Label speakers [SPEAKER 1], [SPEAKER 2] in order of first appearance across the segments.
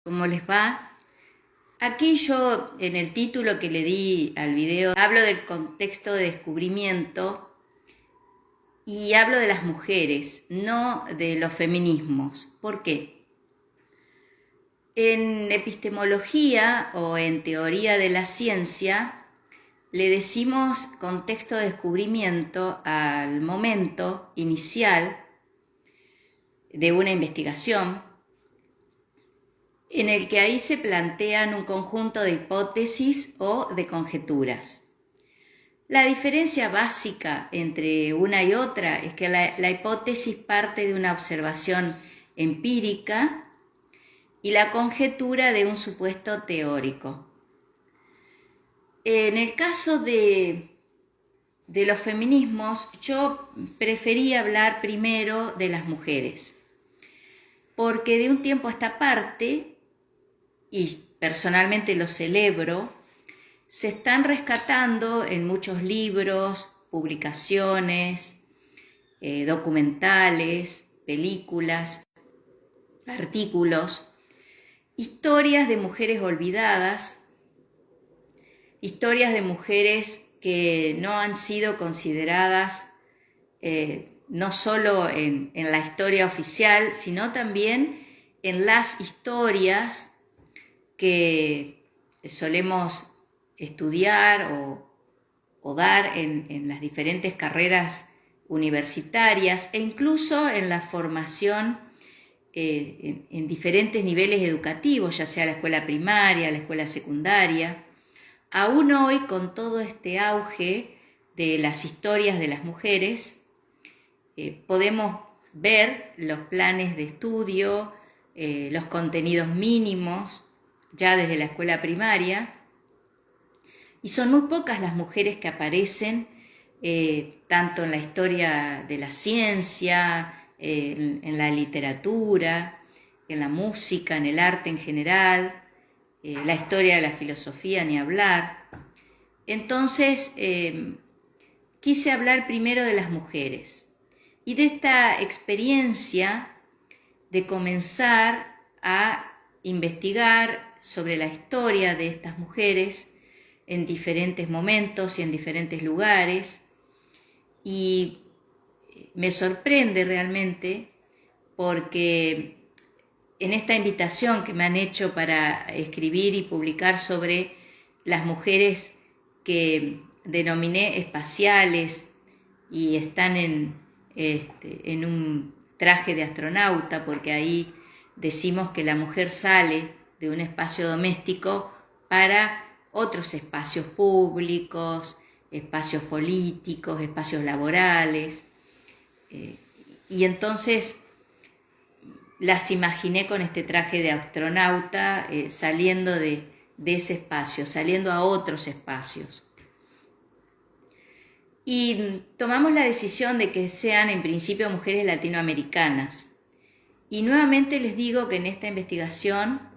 [SPEAKER 1] ¿Cómo les va? Aquí yo, en el título que le di al video, hablo del contexto de descubrimiento y hablo de las mujeres, no de los feminismos. ¿Por qué? En epistemología o en teoría de la ciencia le decimos contexto de descubrimiento al momento inicial de una investigación en el que ahí se plantean un conjunto de hipótesis o de conjeturas. La diferencia básica entre una y otra es que la hipótesis parte de una observación empírica y la conjetura de un supuesto teórico. En el caso de los feminismos, yo preferí hablar primero de las mujeres, porque de un tiempo a esta parte, y personalmente lo celebro, se están rescatando en muchos libros, publicaciones, documentales, películas, artículos, historias de mujeres olvidadas, historias de mujeres que no han sido consideradas no solo en la historia oficial, sino también en las historias que solemos estudiar o dar en las diferentes carreras universitarias e incluso en la formación en diferentes niveles educativos, ya sea la escuela primaria, la escuela secundaria. Aún hoy, con todo este auge de las historias de las mujeres, podemos ver los planes de estudio, los contenidos mínimos, ya desde la escuela primaria, y son muy pocas las mujeres que aparecen tanto en la historia de la ciencia, en la literatura, en la música, en el arte en general, la historia de la filosofía, ni hablar. Entonces, quise hablar primero de las mujeres y de esta experiencia de comenzar a investigar sobre la historia de estas mujeres en diferentes momentos y en diferentes lugares, y me sorprende realmente porque en esta invitación que me han hecho para escribir y publicar sobre las mujeres que denominé espaciales y están en un traje de astronauta, porque ahí decimos que la mujer sale de un espacio doméstico para otros espacios públicos, espacios políticos, espacios laborales. Y entonces las imaginé con este traje de astronauta saliendo de ese espacio, saliendo a otros espacios. Y tomamos la decisión de que sean en principio mujeres latinoamericanas. Y nuevamente les digo que en esta investigación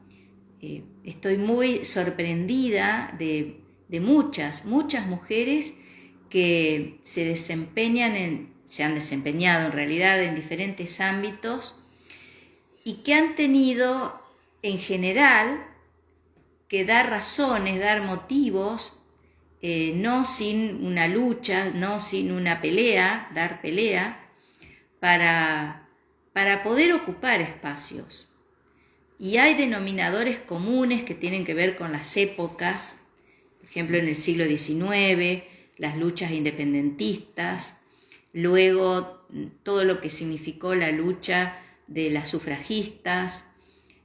[SPEAKER 1] estoy muy sorprendida de muchas mujeres que se han desempeñado en realidad en diferentes ámbitos y que han tenido en general que dar razones, dar motivos, no sin una lucha, no sin una pelea, dar pelea, para poder ocupar espacios. Y hay denominadores comunes que tienen que ver con las épocas, por ejemplo en el siglo XIX, las luchas independentistas, luego todo lo que significó la lucha de las sufragistas,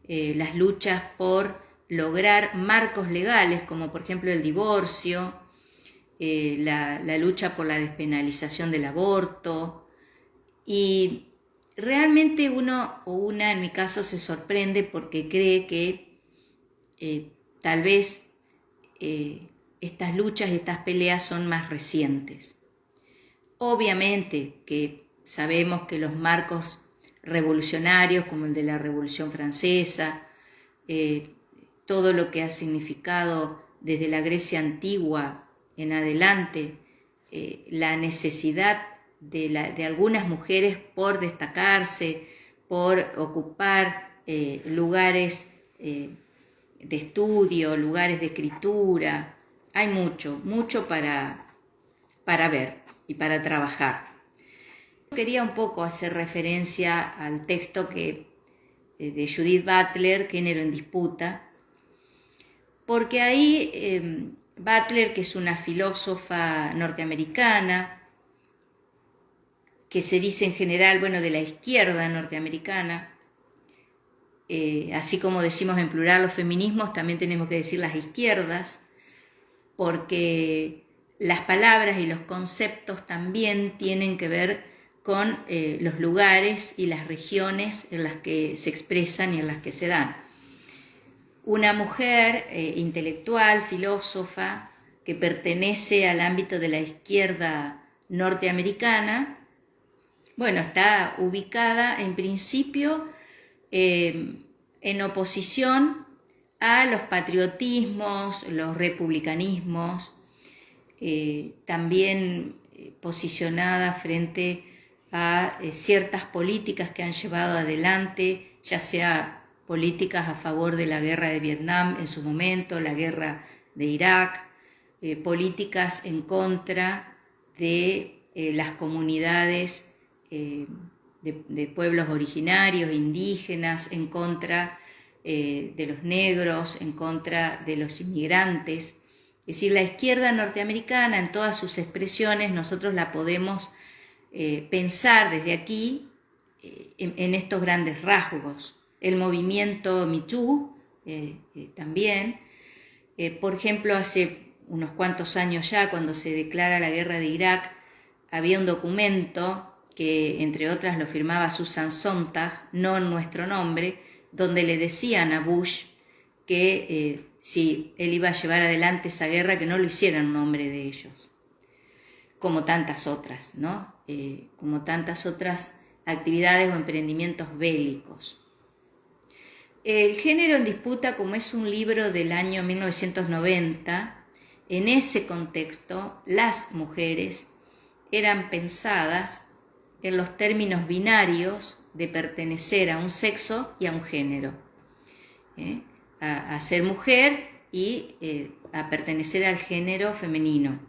[SPEAKER 1] las luchas por lograr marcos legales, como por ejemplo el divorcio, la lucha por la despenalización del aborto. Y realmente uno o una, en mi caso, se sorprende porque cree que tal vez estas luchas y estas peleas son más recientes. Obviamente que sabemos que los marcos revolucionarios, como el de la Revolución Francesa, todo lo que ha significado desde la Grecia antigua en adelante, la necesidad de algunas mujeres por destacarse, por ocupar lugares de estudio, lugares de escritura. Hay mucho para ver y para trabajar. Quería un poco hacer referencia al texto de Judith Butler, Género en disputa, porque ahí Butler, que es una filósofa norteamericana, que se dice en general, de la izquierda norteamericana, así como decimos en plural los feminismos, también tenemos que decir las izquierdas, porque las palabras y los conceptos también tienen que ver con los lugares y las regiones en las que se expresan y en las que se dan. Una mujer intelectual, filósofa, que pertenece al ámbito de la izquierda norteamericana, está ubicada en principio en oposición a los patriotismos, los republicanismos, también posicionada frente a ciertas políticas que han llevado adelante, ya sea políticas a favor de la guerra de Vietnam en su momento, la guerra de Irak, políticas en contra de las comunidades de pueblos originarios, indígenas, en contra de los negros, en contra de los inmigrantes. Es decir, la izquierda norteamericana en todas sus expresiones nosotros la podemos pensar desde aquí en estos grandes rasgos. El movimiento Me Too también, por ejemplo, hace unos cuantos años ya, cuando se declara la guerra de Irak, había un documento que entre otras lo firmaba Susan Sontag, no en nuestro nombre, donde le decían a Bush que si él iba a llevar adelante esa guerra, que no lo hiciera en nombre de ellos, como tantas otras, ¿no? Como tantas otras actividades o emprendimientos bélicos. El Género en disputa, como es un libro del año 1990, en ese contexto las mujeres eran pensadas en los términos binarios de pertenecer a un sexo y a un género, a ser mujer y a pertenecer al género femenino.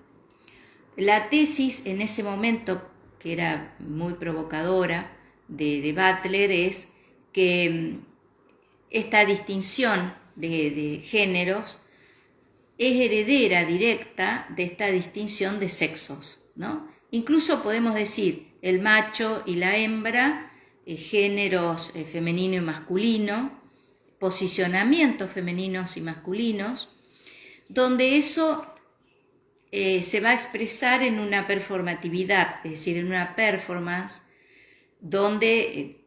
[SPEAKER 1] La tesis en ese momento, que era muy provocadora, de Butler, es que esta distinción de géneros es heredera directa de esta distinción de sexos, ¿no? Incluso podemos decir el macho y la hembra, géneros femenino y masculino, posicionamientos femeninos y masculinos, donde eso se va a expresar en una performatividad, es decir, en una performance donde,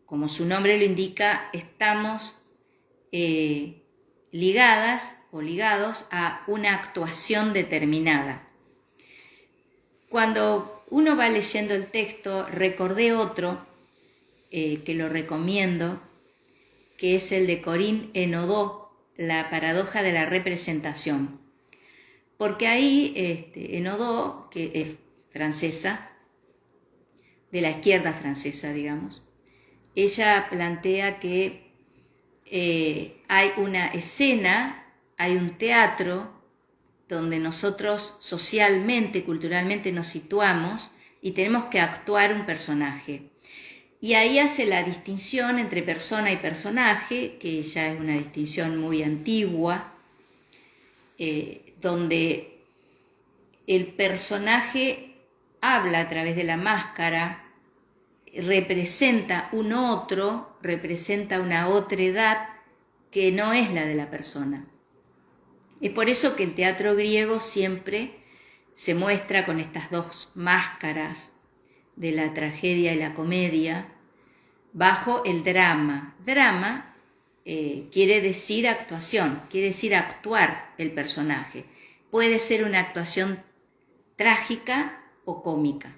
[SPEAKER 1] como su nombre lo indica, estamos ligadas o ligados a una actuación determinada. Cuando uno va leyendo el texto, recordé otro que lo recomiendo, que es el de Corinne Henodot, La paradoja de la representación. Porque ahí Henodot, que es francesa, de la izquierda francesa, digamos, ella plantea que hay una escena, hay un teatro donde nosotros socialmente, culturalmente nos situamos y tenemos que actuar un personaje. Y ahí hace la distinción entre persona y personaje, que ya es una distinción muy antigua, donde el personaje habla a través de la máscara, representa un otro, representa una otredad que no es la de la persona. Es por eso que el teatro griego siempre se muestra con estas dos máscaras de la tragedia y la comedia bajo el drama. Drama quiere decir actuación, quiere decir actuar el personaje. Puede ser una actuación trágica o cómica.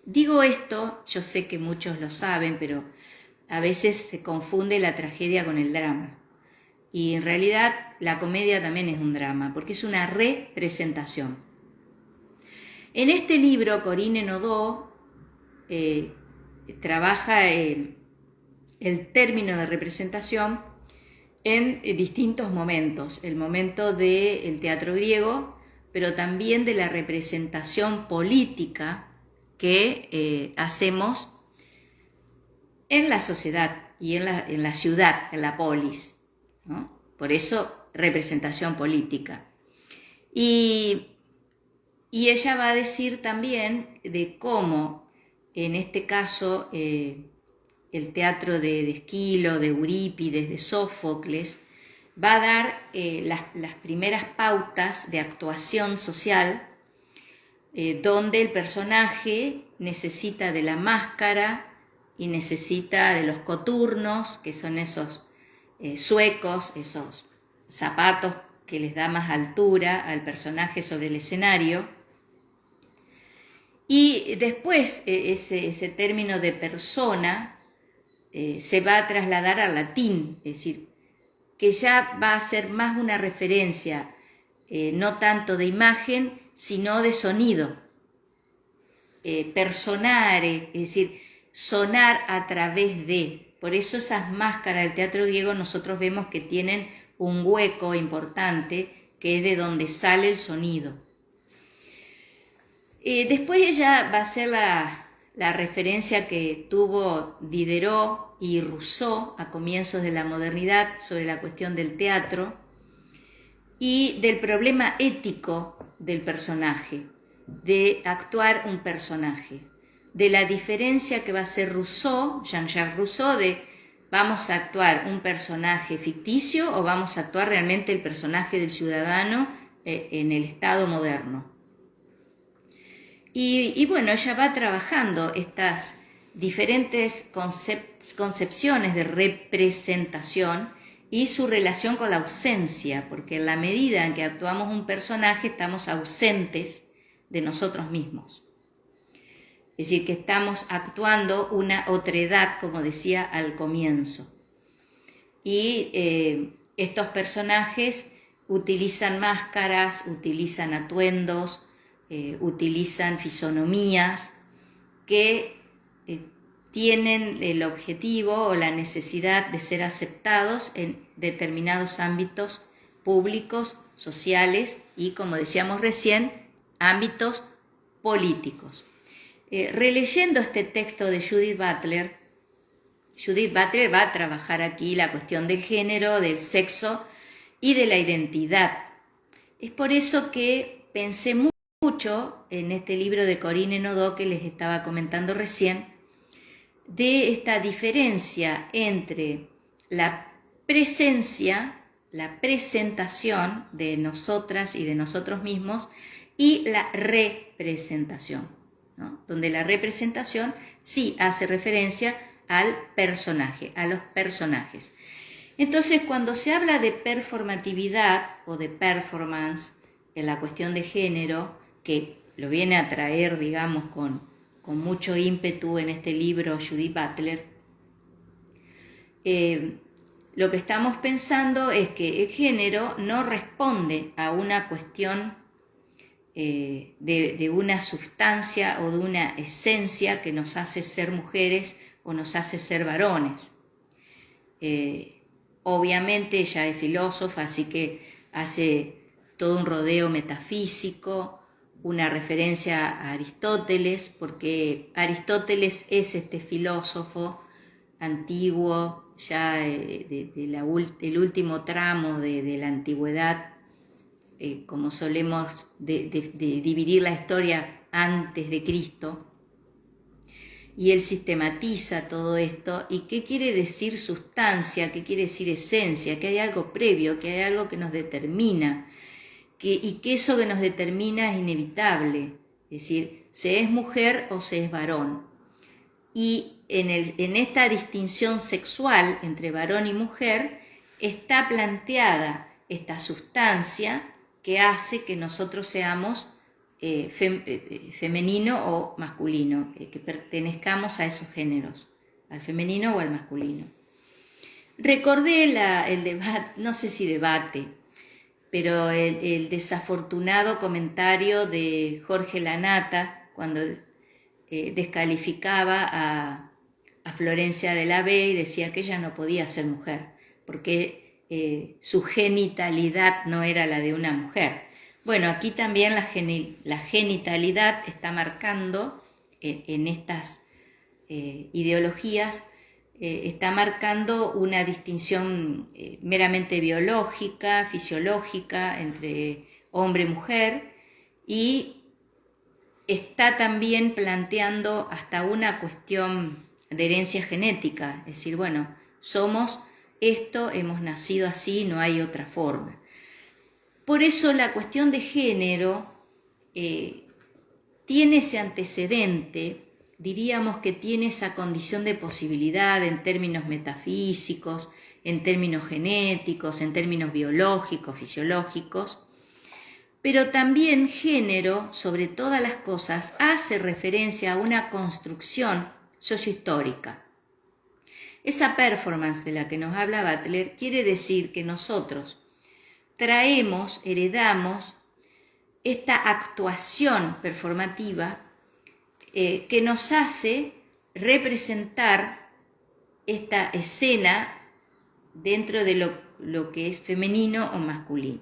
[SPEAKER 1] Digo esto, yo sé que muchos lo saben, pero a veces se confunde la tragedia con el drama. Y en realidad la comedia también es un drama, porque es una representación. En este libro, Corinne Henodot trabaja el término de representación en distintos momentos, el momento del teatro griego, pero también de la representación política que hacemos en la sociedad y en la ciudad, en la polis, ¿no? Por eso, representación política. Y ella va a decir también de cómo, en este caso, el teatro de Esquilo, de Eurípides, de Sófocles, va a dar las primeras pautas de actuación social, donde el personaje necesita de la máscara y necesita de los coturnos, que son esos zuecos, esos zapatos que les da más altura al personaje sobre el escenario. Y después ese término de persona se va a trasladar al latín, es decir, que ya va a ser más una referencia, no tanto de imagen, sino de sonido. Personare, es decir, sonar a través de. Por eso esas máscaras del teatro griego nosotros vemos que tienen un hueco importante, que es de donde sale el sonido. Después ella va a hacer la referencia que tuvo Diderot y Rousseau a comienzos de la modernidad sobre la cuestión del teatro y del problema ético del personaje, de actuar un personaje, de la diferencia que va a hacer Rousseau, Jean-Jacques Rousseau, de vamos a actuar un personaje ficticio o vamos a actuar realmente el personaje del ciudadano en el Estado moderno. Y bueno, ella va trabajando estas diferentes concepciones de representación y su relación con la ausencia, porque en la medida en que actuamos un personaje estamos ausentes de nosotros mismos. Es decir, que estamos actuando una otredad, como decía al comienzo. Y estos personajes utilizan máscaras, utilizan atuendos, utilizan fisonomías que tienen el objetivo o la necesidad de ser aceptados en determinados ámbitos públicos, sociales y, como decíamos recién, ámbitos políticos. Releyendo este texto de Judith Butler va a trabajar aquí la cuestión del género, del sexo y de la identidad. Es por eso que pensé mucho en este libro de Corinne Naudot que les estaba comentando recién, de esta diferencia entre la presencia, la presentación de nosotras y de nosotros mismos y la representación, ¿no? Donde la representación sí hace referencia al personaje, a los personajes. Entonces, cuando se habla de performatividad o de performance en la cuestión de género, que lo viene a traer, digamos, con mucho ímpetu en este libro Judith Butler, lo que estamos pensando es que el género no responde a una cuestión de una sustancia o de una esencia que nos hace ser mujeres o nos hace ser varones. Obviamente ella es filósofa, así que hace todo un rodeo metafísico, una referencia a Aristóteles, porque Aristóteles es este filósofo antiguo, ya del último tramo de la antigüedad, como solemos de dividir la historia antes de Cristo, y él sistematiza todo esto. ¿Y qué quiere decir sustancia? ¿Qué quiere decir esencia? Que hay algo previo, que hay algo que nos determina, y que eso que nos determina es inevitable, es decir, se es mujer o se es varón. Y en esta distinción sexual entre varón y mujer está planteada esta sustancia que hace que nosotros seamos femenino o masculino, que pertenezcamos a esos géneros, al femenino o al masculino. Recordé el debate, no sé si debate, pero el desafortunado comentario de Jorge Lanata cuando descalificaba a Florencia de la B y decía que ella no podía ser mujer, porque su genitalidad no era la de una mujer. Bueno, aquí también la genitalidad está marcando en estas ideologías, está marcando una distinción meramente biológica, fisiológica entre hombre y mujer, y está también planteando hasta una cuestión de herencia genética, es decir, bueno, somos esto, hemos nacido así, no hay otra forma. Por eso la cuestión de género tiene ese antecedente, diríamos que tiene esa condición de posibilidad en términos metafísicos, en términos genéticos, en términos biológicos, fisiológicos, pero también género, sobre todas las cosas, hace referencia a una construcción sociohistórica. Esa performance de la que nos habla Butler quiere decir que nosotros traemos, heredamos esta actuación performativa que nos hace representar esta escena dentro de lo que es femenino o masculino.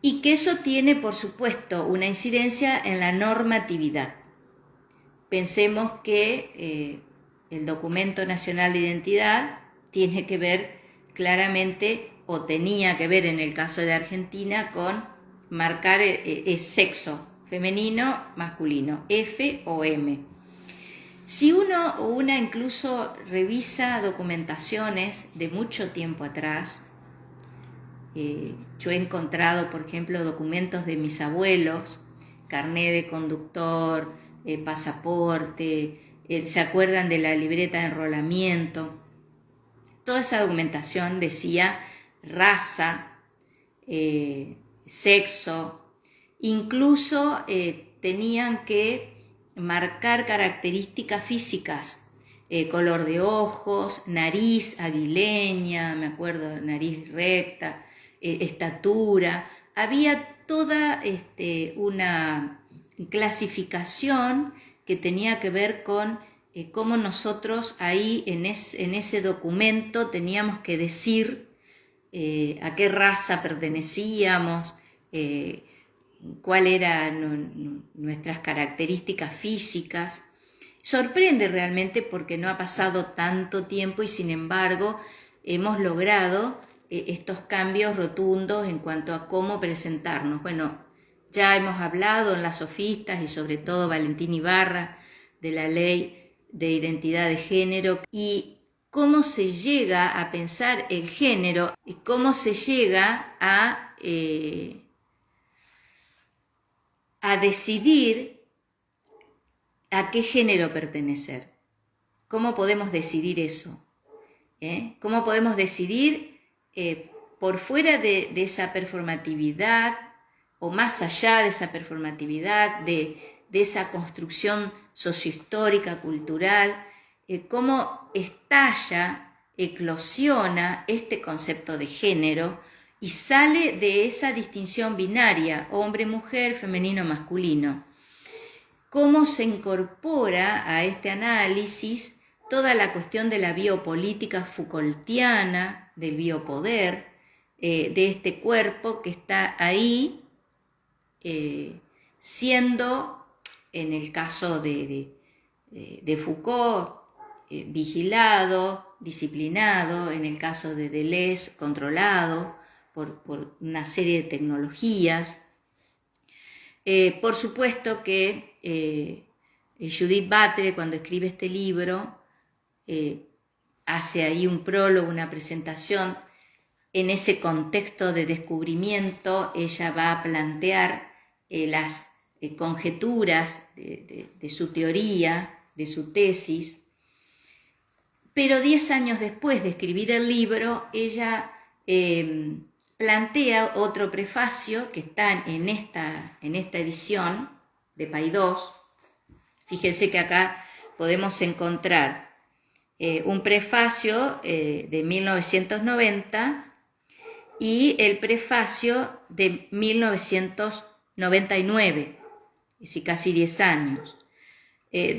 [SPEAKER 1] Y que eso tiene, por supuesto, una incidencia en la normatividad. Pensemos que el Documento Nacional de Identidad tiene que ver claramente, o tenía que ver en el caso de Argentina, con marcar el sexo femenino, masculino, F o M. Si uno o una incluso revisa documentaciones de mucho tiempo atrás, yo he encontrado, por ejemplo, documentos de mis abuelos, carné de conductor, pasaporte, ¿se acuerdan de la libreta de enrolamiento? Toda esa documentación decía raza, sexo, incluso tenían que marcar características físicas, color de ojos, nariz aguileña, me acuerdo, nariz recta, estatura. Había toda una clasificación que tenía que ver con cómo nosotros ahí en ese documento teníamos que decir a qué raza pertenecíamos, cuáles eran nuestras características físicas. Sorprende realmente porque no ha pasado tanto tiempo y sin embargo hemos logrado estos cambios rotundos en cuanto a cómo presentarnos. Bueno, ya hemos hablado en las sofistas y sobre todo Valentín Ibarra de la ley de identidad de género y cómo se llega a pensar el género y cómo se llega a decidir a qué género pertenecer. ¿Cómo podemos decidir eso? ¿Cómo podemos decidir por fuera de esa performatividad o más allá de esa performatividad, de esa construcción sociohistórica, cultural, cómo estalla, eclosiona este concepto de género y sale de esa distinción binaria, hombre-mujer, femenino-masculino? Cómo se incorpora a este análisis toda la cuestión de la biopolítica Foucaultiana, del biopoder, de este cuerpo que está ahí, siendo, en el caso de Foucault, vigilado, disciplinado, en el caso de Deleuze, controlado por una serie de tecnologías. Por supuesto que Judith Butler, cuando escribe este libro, hace ahí un prólogo, una presentación. En ese contexto de descubrimiento, ella va a plantear las conjeturas de su teoría, de su tesis. Pero 10 años después de escribir el libro, ella plantea otro prefacio que está en esta edición de Paidós. Fíjense que acá podemos encontrar un prefacio de 1990 y el prefacio de 1999, es decir, casi 10 años,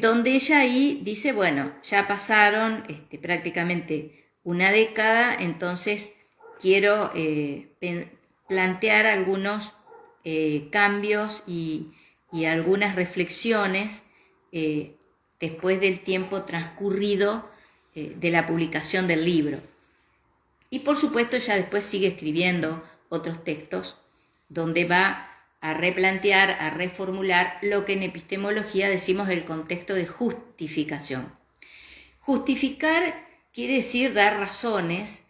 [SPEAKER 1] donde ella ahí dice, bueno, ya pasaron prácticamente una década, entonces quiero plantear algunos cambios y algunas reflexiones después del tiempo transcurrido de la publicación del libro. Y por supuesto ya después sigue escribiendo otros textos donde va a replantear, a reformular lo que en epistemología decimos el contexto de justificación. Justificar quiere decir dar razones,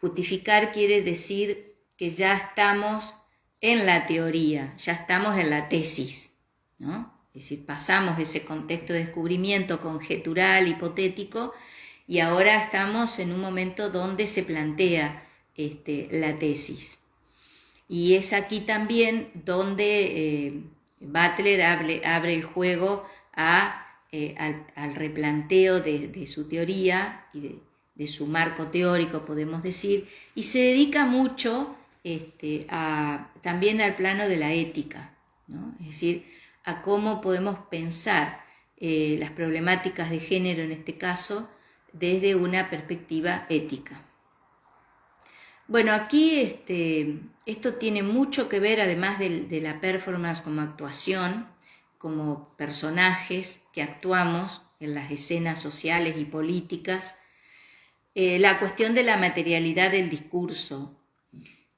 [SPEAKER 1] justificar quiere decir que ya estamos en la teoría, ya estamos en la tesis, ¿no? Es decir, pasamos ese contexto de descubrimiento conjetural, hipotético, y ahora estamos en un momento donde se plantea la tesis. Y es aquí también donde Butler abre el juego al replanteo de su teoría y de su marco teórico, podemos decir, y se dedica mucho también al plano de la ética, ¿no? Es decir, a cómo podemos pensar las problemáticas de género en este caso desde una perspectiva ética. Bueno, aquí esto tiene mucho que ver, además de la performance como actuación, como personajes que actuamos en las escenas sociales y políticas, la cuestión de la materialidad del discurso.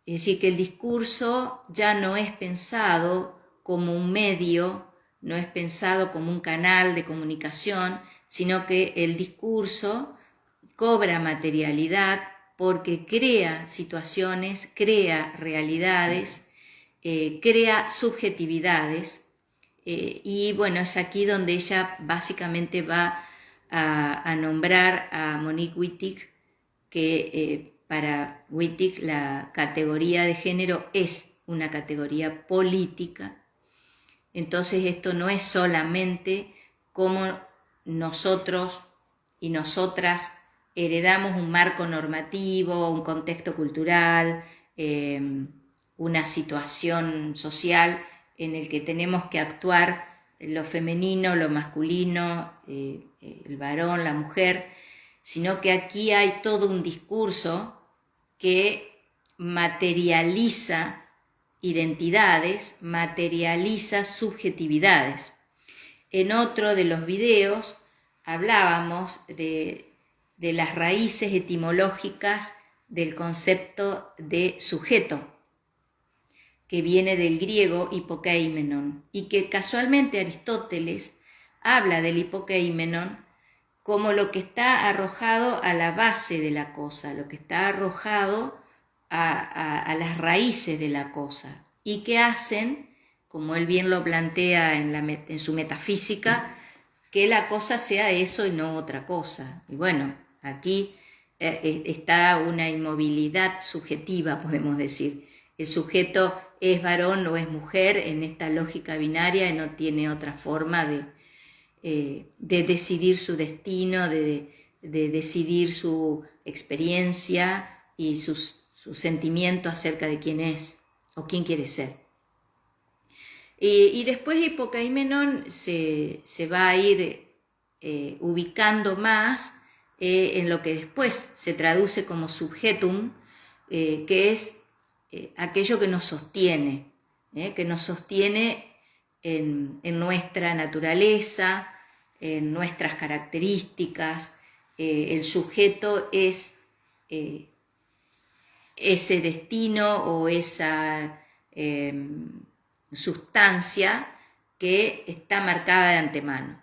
[SPEAKER 1] Es decir, que el discurso ya no es pensado como un medio, no es pensado como un canal de comunicación, sino que el discurso cobra materialidad porque crea situaciones, crea realidades, crea subjetividades, y bueno, es aquí donde ella básicamente va a nombrar a Monique Wittig, que para Wittig la categoría de género es una categoría política. Entonces esto no es solamente cómo nosotros y nosotras heredamos un marco normativo, un contexto cultural, una situación social en el que tenemos que actuar lo femenino, lo masculino, el varón, la mujer, sino que aquí hay todo un discurso que materializa identidades, materializa subjetividades. En otro de los videos hablábamos de las raíces etimológicas del concepto de sujeto, que viene del griego hipokeimenon, y que casualmente Aristóteles habla del hipokeimenon como lo que está arrojado a la base de la cosa, lo que está arrojado a las raíces de la cosa, y que hacen, como él bien lo plantea en su metafísica, que la cosa sea eso y no otra cosa. Y bueno, aquí está una inmovilidad subjetiva, podemos decir. El sujeto es varón o es mujer en esta lógica binaria y no tiene otra forma de decidir su destino, de decidir su experiencia y su sentimiento acerca de quién es o quién quiere ser. Y después hipokeimenon se va a ir ubicando más en lo que después se traduce como subjetum, que es aquello que nos sostiene en nuestra naturaleza, en nuestras características. El sujeto es ese destino o esa sustancia que está marcada de antemano.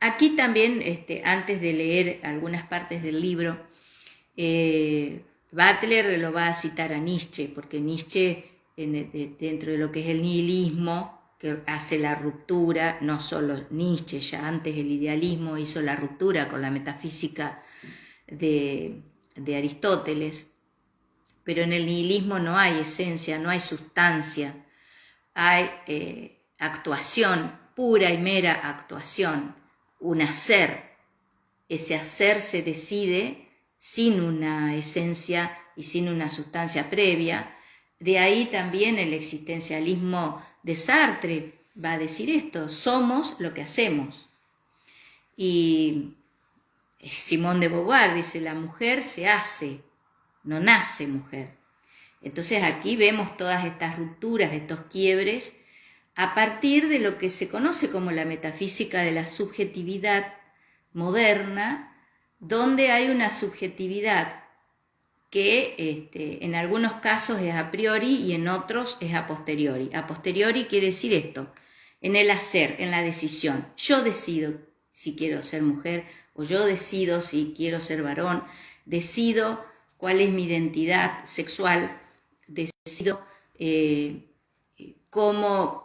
[SPEAKER 1] Aquí también, antes de leer algunas partes del libro, Butler lo va a citar a Nietzsche, porque Nietzsche, dentro de lo que es el nihilismo, que hace la ruptura, no solo Nietzsche, ya antes el idealismo hizo la ruptura con la metafísica de Aristóteles, pero en el nihilismo no hay esencia, no hay sustancia, hay actuación, pura y mera actuación, un hacer. Ese hacer se decide sin una esencia y sin una sustancia previa. De ahí también el existencialismo de Sartre va a decir esto: somos lo que hacemos. Y Simone de Beauvoir dice, la mujer se hace, no nace mujer. Entonces aquí vemos todas estas rupturas, estos quiebres, a partir de lo que se conoce como la metafísica de la subjetividad moderna, donde hay una subjetividad que en algunos casos es a priori y en otros es a posteriori. A posteriori quiere decir esto, en el hacer, en la decisión. Yo decido si quiero ser mujer o yo decido si quiero ser varón, decido cuál es mi identidad sexual, decido cómo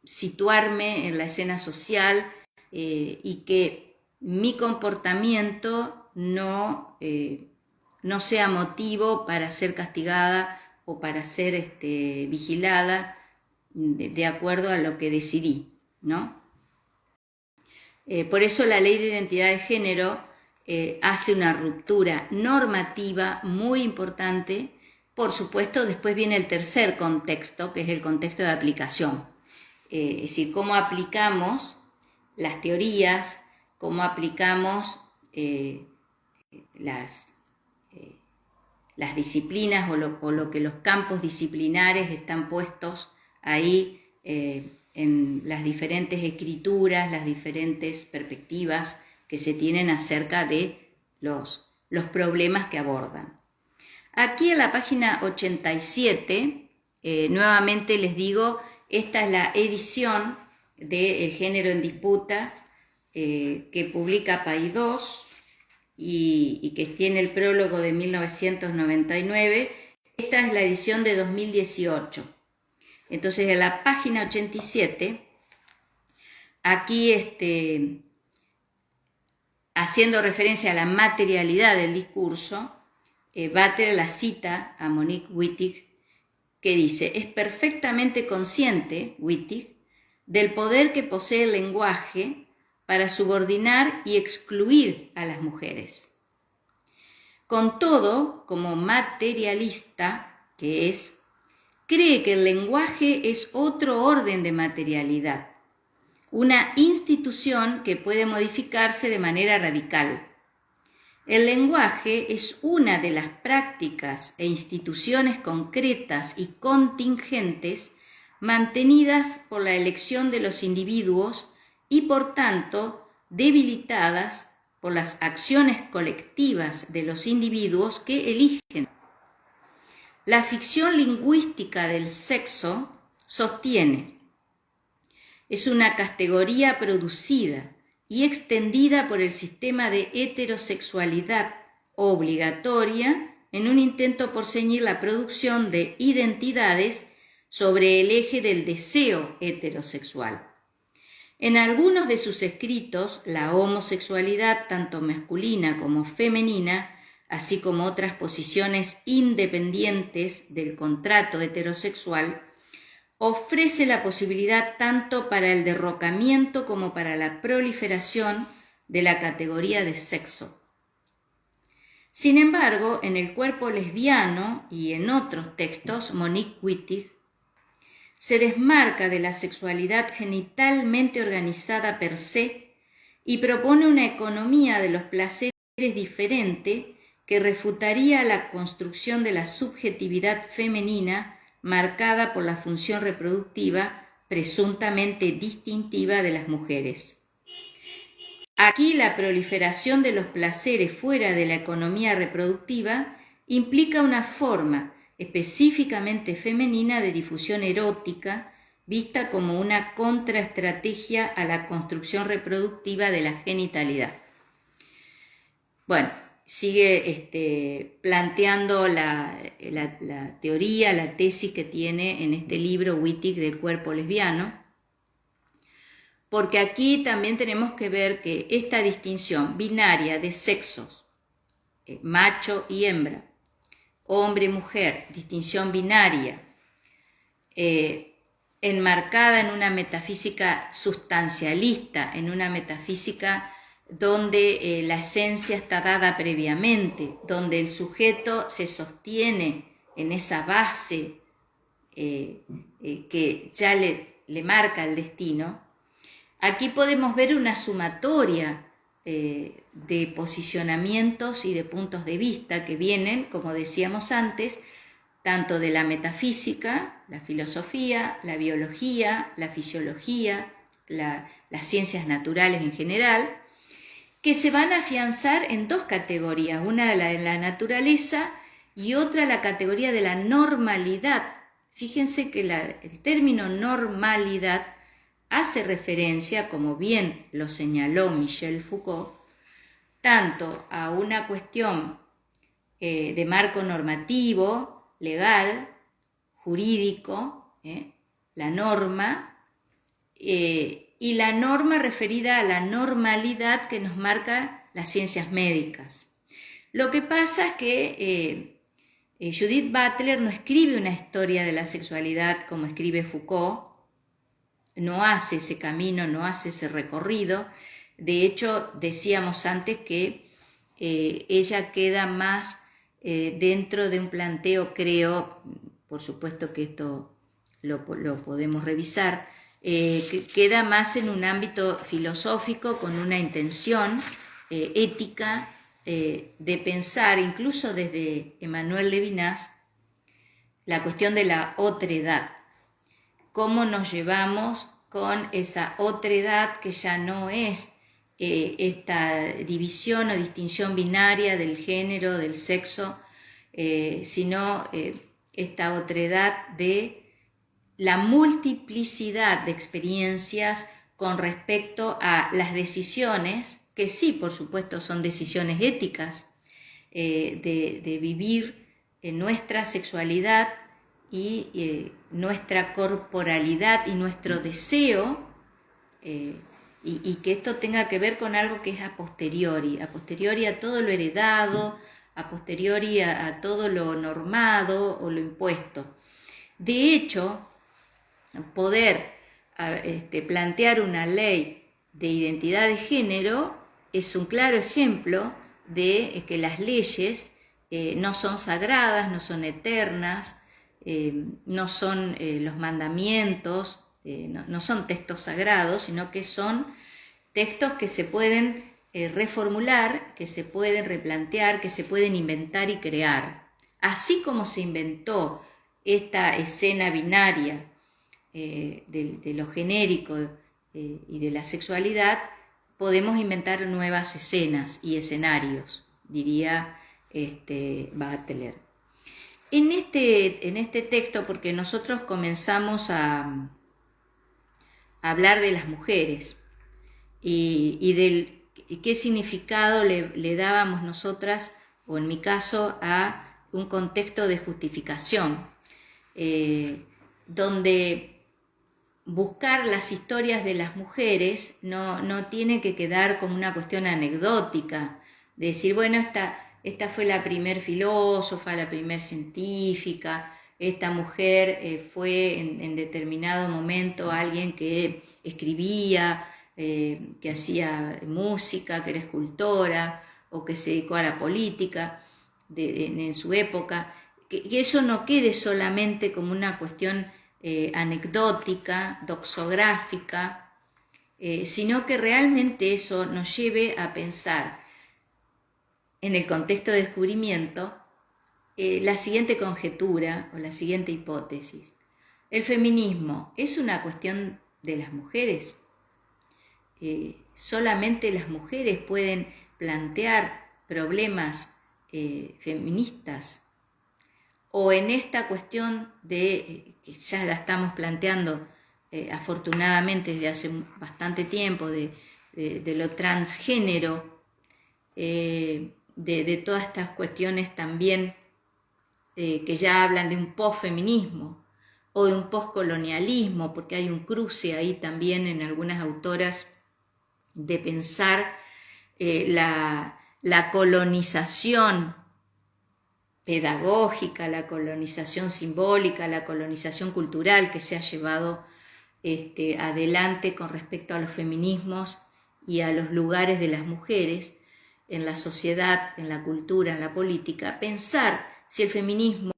[SPEAKER 1] situarme en la escena social y que mi comportamiento no sea motivo para ser castigada o para ser vigilada de acuerdo a lo que decidí, ¿no? Por eso la ley de identidad de género hace una ruptura normativa muy importante. Por supuesto, después viene el tercer contexto, que es el contexto de aplicación. Es decir, cómo aplicamos las teorías, cómo aplicamos las disciplinas o lo que los campos disciplinares están puestos ahí en las diferentes escrituras, las diferentes perspectivas que se tienen acerca de los problemas que abordan. Aquí en la página 87, nuevamente les digo, esta es la edición del género en disputa que publica Paidós y que tiene el prólogo de 1999. Esta es la edición de 2018. Entonces, en la página 87, aquí haciendo referencia a la materialidad del discurso, Butler la cita a Monique Wittig, que dice, es perfectamente consciente, Wittig, del poder que posee el lenguaje para subordinar y excluir a las mujeres. Con todo, como materialista que es, cree que el lenguaje es otro orden de materialidad, una institución que puede modificarse de manera radical. El lenguaje es una de las prácticas e instituciones concretas y contingentes mantenidas por la elección de los individuos y, por tanto, debilitadas por las acciones colectivas de los individuos que eligen. La ficción lingüística del sexo sostiene, es una categoría producida y extendida por el sistema de heterosexualidad obligatoria en un intento por ceñir la producción de identidades sobre el eje del deseo heterosexual. En algunos de sus escritos, la homosexualidad, tanto masculina como femenina, así como otras posiciones independientes del contrato heterosexual, ofrece la posibilidad tanto para el derrocamiento como para la proliferación de la categoría de sexo. Sin embargo, en El cuerpo lesbiano y en otros textos, Monique Wittig se desmarca de la sexualidad genitalmente organizada per se y propone una economía de los placeres diferente que refutaría la construcción de la subjetividad femenina marcada por la función reproductiva presuntamente distintiva de las mujeres. Aquí la proliferación de los placeres fuera de la economía reproductiva implica una forma específicamente femenina de difusión erótica vista como una contraestrategia a la construcción reproductiva de la genitalidad. Bueno, sigue planteando la teoría, la tesis que tiene en este libro Wittig del cuerpo lesbiano, porque aquí también tenemos que ver que esta distinción binaria de sexos, macho y hembra, hombre y mujer, distinción binaria, enmarcada en una metafísica sustancialista, en una metafísica donde la esencia está dada previamente, donde el sujeto se sostiene en esa base que ya le marca el destino. Aquí podemos ver una sumatoria de posicionamientos y de puntos de vista que vienen, como decíamos antes, tanto de la metafísica, la filosofía, la biología, la fisiología, las ciencias naturales en general, que se van a afianzar en dos categorías, una la de la naturaleza y otra la categoría de la normalidad. Fíjense que el término normalidad hace referencia, como bien lo señaló Michel Foucault, tanto a una cuestión de marco normativo, legal, jurídico, la norma, y la norma referida a la normalidad que nos marca las ciencias médicas. Lo que pasa es que Judith Butler no escribe una historia de la sexualidad como escribe Foucault, no hace ese camino, no hace ese recorrido. De hecho, decíamos antes que ella queda más dentro de un planteo, creo, por supuesto que esto lo podemos revisar, que queda más en un ámbito filosófico con una intención ética de pensar, incluso desde Emmanuel Levinas, la cuestión de la otredad. Cómo nos llevamos con esa otredad que ya no es esta división o distinción binaria del género, del sexo, sino esta otredad de la multiplicidad de experiencias con respecto a las decisiones, que sí, por supuesto, son decisiones éticas, de vivir nuestra sexualidad y nuestra corporalidad y nuestro deseo, y que esto tenga que ver con algo que es a posteriori a todo lo heredado, a posteriori a todo lo normado o lo impuesto. De hecho, poder plantear una ley de identidad de género es un claro ejemplo de que las leyes no son sagradas, no son eternas, no son los mandamientos, no son textos sagrados, sino que son textos que se pueden reformular, que se pueden replantear, que se pueden inventar y crear. Así como se inventó esta escena binaria de lo genérico y de la sexualidad, podemos inventar nuevas escenas y escenarios, diría Butler. En este texto, porque nosotros comenzamos a hablar de las mujeres y del qué significado le dábamos nosotras, o en mi caso, a un contexto de justificación, donde buscar las historias de las mujeres no tiene que quedar como una cuestión anecdótica, de decir, bueno, esta fue la primer filósofa, la primer científica, esta mujer fue en determinado momento alguien que escribía, que hacía música, que era escultora o que se dedicó a la política en su época, que eso no quede solamente como una cuestión anecdótica, doxográfica, sino que realmente eso nos lleve a pensar en el contexto de descubrimiento la siguiente conjetura o la siguiente hipótesis. ¿El feminismo es una cuestión de las mujeres? ¿Solamente las mujeres pueden plantear problemas feministas? ¿O en esta cuestión que ya la estamos planteando afortunadamente desde hace bastante tiempo, de lo transgénero, de todas estas cuestiones también que ya hablan de un posfeminismo o de un poscolonialismo, porque hay un cruce ahí también en algunas autoras de pensar la colonización pedagógica, la colonización simbólica, la colonización cultural que se ha llevado adelante con respecto a los feminismos y a los lugares de las mujeres en la sociedad, en la cultura, en la política. Pensar si el feminismo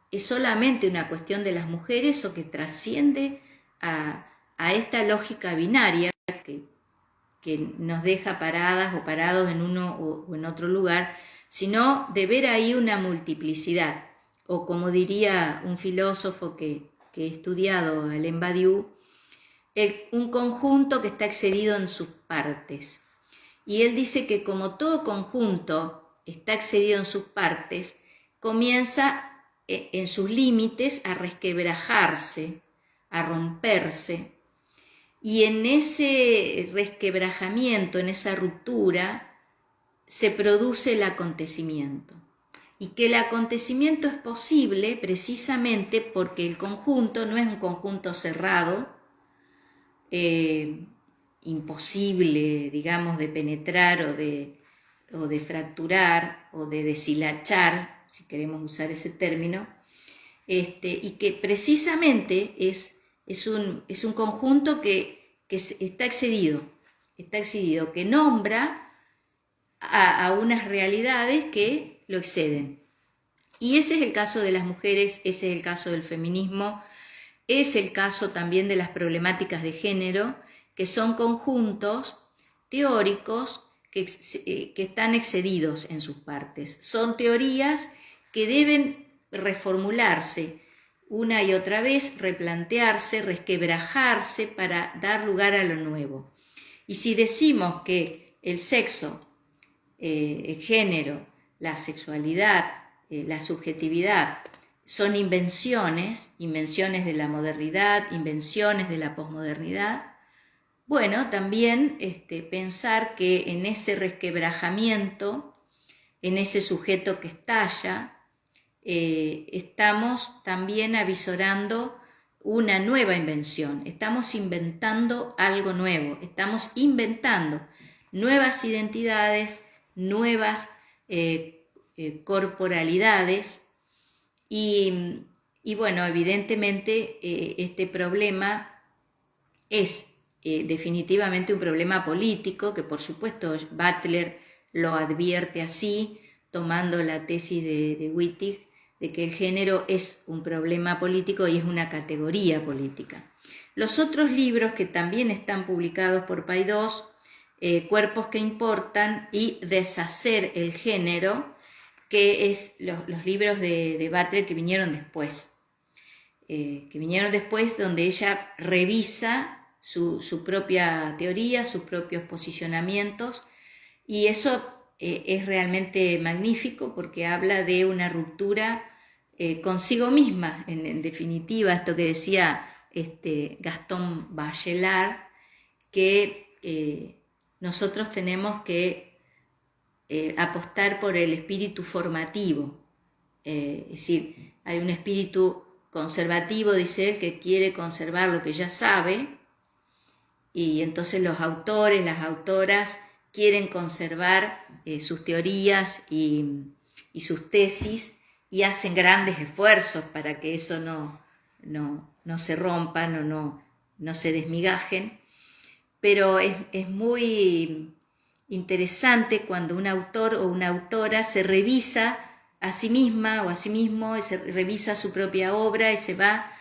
[SPEAKER 1] es solamente una cuestión de las mujeres o que trasciende a esta lógica binaria que nos deja paradas o parados en uno o en otro lugar, sino de ver ahí una multiplicidad, o como diría un filósofo que he estudiado, Alain Badiou, un conjunto que está excedido en sus partes. Y él dice que como todo conjunto está excedido en sus partes, comienza en sus límites a resquebrajarse, a romperse, y en ese resquebrajamiento, en esa ruptura, se produce el acontecimiento. Y que el acontecimiento es posible precisamente porque el conjunto no es un conjunto cerrado, imposible, digamos, de penetrar o de fracturar o de deshilachar, si queremos usar ese término, y que precisamente es un conjunto que está excedido, que nombra a unas realidades que lo exceden. Y ese es el caso de las mujeres, ese es el caso del feminismo, es el caso también de las problemáticas de género, que son conjuntos teóricos que están excedidos en sus partes. Son teorías que deben reformularse una y otra vez, replantearse, resquebrajarse para dar lugar a lo nuevo. Y si decimos que el sexo, el género, la sexualidad, la subjetividad son invenciones de la modernidad, invenciones de la posmodernidad, bueno, también pensar que en ese resquebrajamiento, en ese sujeto que estalla, estamos también avisorando una nueva invención, estamos inventando algo nuevo, estamos inventando nuevas identidades, nuevas corporalidades y bueno, evidentemente este problema es definitivamente un problema político, que por supuesto Butler lo advierte así, tomando la tesis de Wittig, de que el género es un problema político y es una categoría política. Los otros libros que también están publicados por Paidós, Cuerpos que importan y Deshacer el género, que es los libros de Butler que vinieron después, donde ella revisa su propia teoría, sus propios posicionamientos, y eso es realmente magnífico porque habla de una ruptura consigo misma, en definitiva, esto que decía Gastón Bachelard, que nosotros tenemos que apostar por el espíritu formativo, es decir, hay un espíritu conservativo, dice él, que quiere conservar lo que ya sabe, y entonces los autores, las autoras quieren conservar sus teorías y sus tesis y hacen grandes esfuerzos para que eso no se rompan o no se desmigajen, pero es muy interesante cuando un autor o una autora se revisa a sí misma o a sí mismo, se revisa su propia obra y se va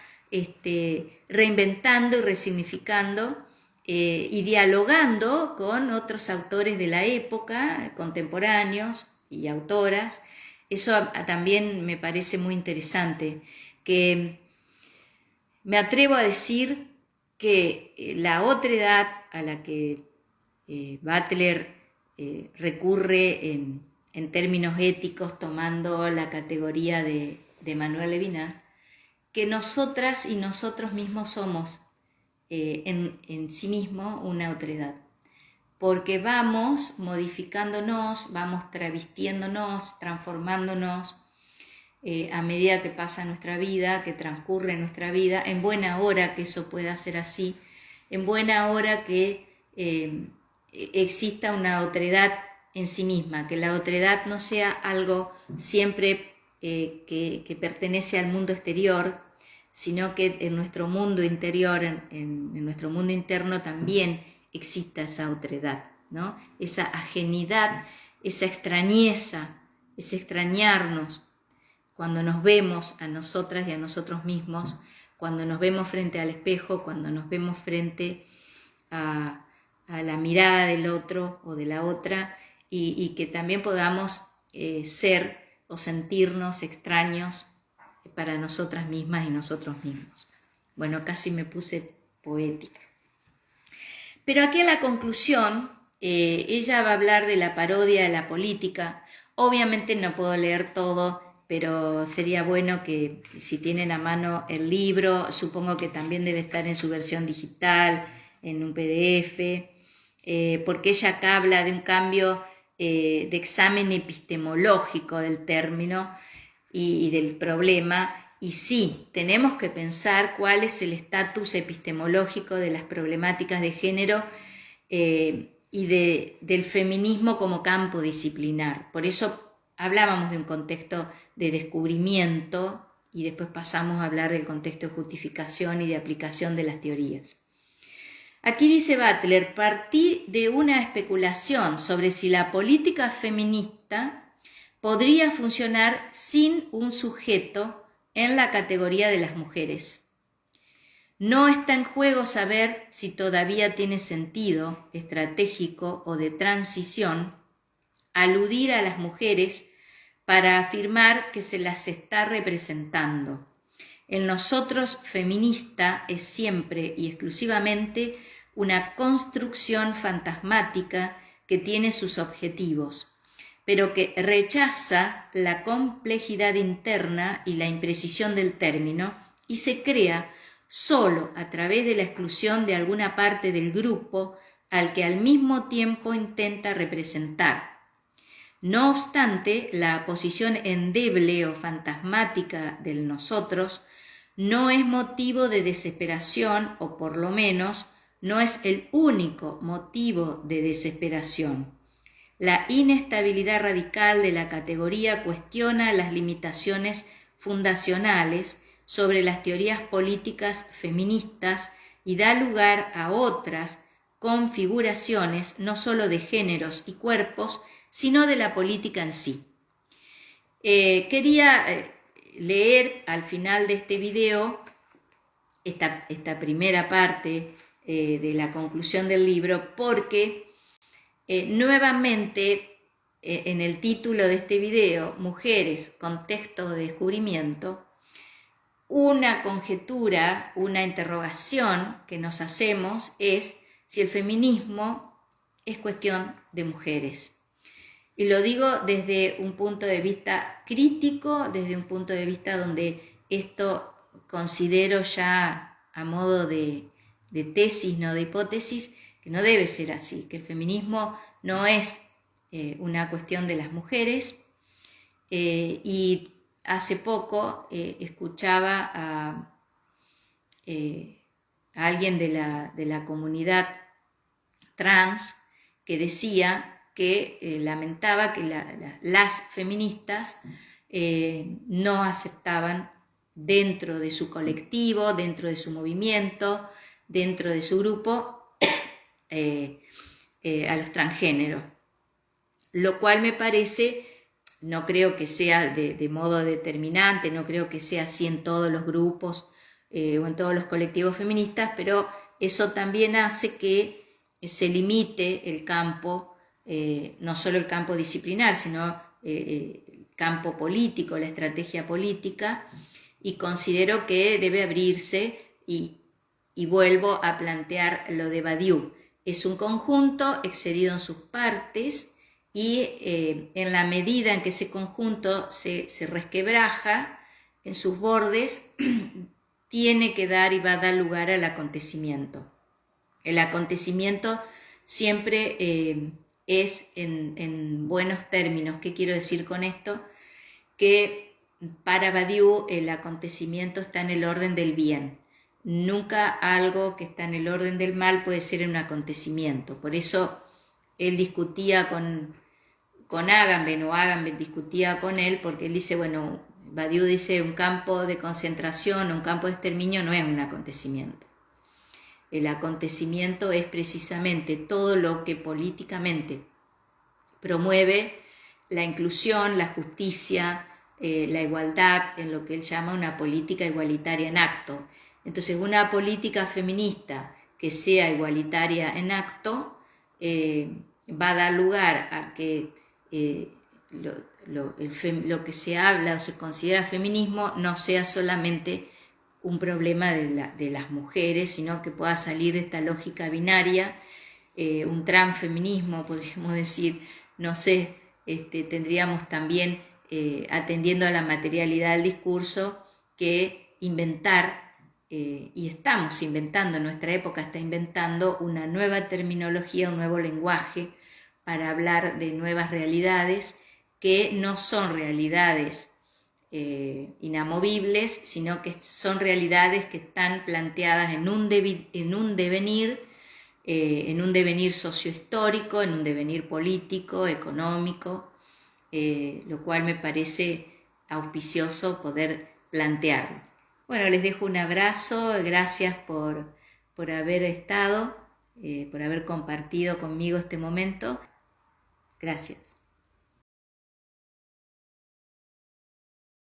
[SPEAKER 1] reinventando y resignificando y dialogando con otros autores de la época, contemporáneos y autoras. Eso también me parece muy interesante, que me atrevo a decir que la otredad a la que Butler recurre en términos éticos, tomando la categoría de Manuel Levinas, que nosotras y nosotros mismos somos en sí mismo una otredad, porque vamos modificándonos, vamos travestiéndonos, transformándonos a medida que pasa nuestra vida, que transcurre nuestra vida, en buena hora que eso pueda ser así, en buena hora que exista una otredad en sí misma, que la otredad no sea algo siempre que pertenece al mundo exterior, sino que en nuestro mundo interior, en nuestro mundo interno también exista esa otredad, ¿no? Esa ajenidad, esa extrañeza, ese extrañarnos, cuando nos vemos a nosotras y a nosotros mismos, cuando nos vemos frente al espejo, cuando nos vemos frente a a la mirada del otro o de la otra y que también podamos ser o sentirnos extraños para nosotras mismas y nosotros mismos. Bueno, casi me puse poética. Pero aquí a la conclusión, ella va a hablar de la parodia de la política. Obviamente no puedo leer todo, pero sería bueno que si tienen a mano el libro, supongo que también debe estar en su versión digital, en un PDF, porque ella acá habla de un cambio de examen epistemológico del término y del problema. Y sí, tenemos que pensar cuál es el estatus epistemológico de las problemáticas de género y del feminismo como campo disciplinar. Por eso hablábamos de un contexto de descubrimiento y después pasamos a hablar del contexto de justificación y de aplicación de las teorías. Aquí dice Butler, partí de una especulación sobre si la política feminista podría funcionar sin un sujeto en la categoría de las mujeres. No está en juego saber si todavía tiene sentido estratégico o de transición aludir a las mujeres para afirmar que se las está representando. El nosotros feminista es siempre y exclusivamente una construcción fantasmática que tiene sus objetivos, pero que rechaza la complejidad interna y la imprecisión del término y se crea solo a través de la exclusión de alguna parte del grupo al que al mismo tiempo intenta representar. No obstante, la posición endeble o fantasmática del nosotros no es motivo de desesperación, o por lo menos no es el único motivo de desesperación. La inestabilidad radical de la categoría cuestiona las limitaciones fundacionales sobre las teorías políticas feministas y da lugar a otras configuraciones no solo de géneros y cuerpos, sino de la política en sí. Quería leer al final de este video esta primera parte de la conclusión del libro porque nuevamente en el título de este video, Mujeres, contexto de descubrimiento, una conjetura, una interrogación que nos hacemos es si el feminismo es cuestión de mujeres. Y lo digo desde un punto de vista crítico, desde un punto de vista donde esto considero ya a modo de tesis, no de hipótesis, que no debe ser así, que el feminismo no es una cuestión de las mujeres. Y hace poco escuchaba a alguien de la comunidad trans que decía que lamentaba que las feministas no aceptaban dentro de su colectivo, dentro de su movimiento, dentro de su grupo, a los transgéneros. Lo cual me parece, no creo que sea de modo determinante, no creo que sea así en todos los grupos o en todos los colectivos feministas, pero eso también hace que se limite el campo, no solo el campo disciplinar, sino el campo político, la estrategia política, y considero que debe abrirse y vuelvo a plantear lo de Badiou. Es un conjunto excedido en sus partes y en la medida en que ese conjunto se resquebraja en sus bordes, tiene que dar y va a dar lugar al acontecimiento. El acontecimiento siempre es en buenos términos. ¿Qué quiero decir con esto? Que para Badiou el acontecimiento está en el orden del bien. Nunca algo que está en el orden del mal puede ser un acontecimiento. Por eso él discutía con Agamben, o Agamben discutía con él, porque él dice, bueno, Badiou dice un campo de concentración, un campo de exterminio no es un acontecimiento. El acontecimiento es precisamente todo lo que políticamente promueve la inclusión, la justicia, la igualdad, en lo que él llama una política igualitaria en acto. Entonces, una política feminista que sea igualitaria en acto va a dar lugar a que lo que se habla o se considera feminismo no sea solamente un problema de las mujeres, sino que pueda salir de esta lógica binaria, un transfeminismo, podríamos decir, no sé, tendríamos también, atendiendo a la materialidad del discurso, que inventar, y estamos inventando, nuestra época está inventando una nueva terminología, un nuevo lenguaje para hablar de nuevas realidades que no son realidades inamovibles, sino que son realidades que están planteadas en un devenir sociohistórico, en un devenir político, económico, lo cual me parece auspicioso poder plantearlo. Bueno, les dejo un abrazo, gracias por haber estado, por haber compartido conmigo este momento. Gracias.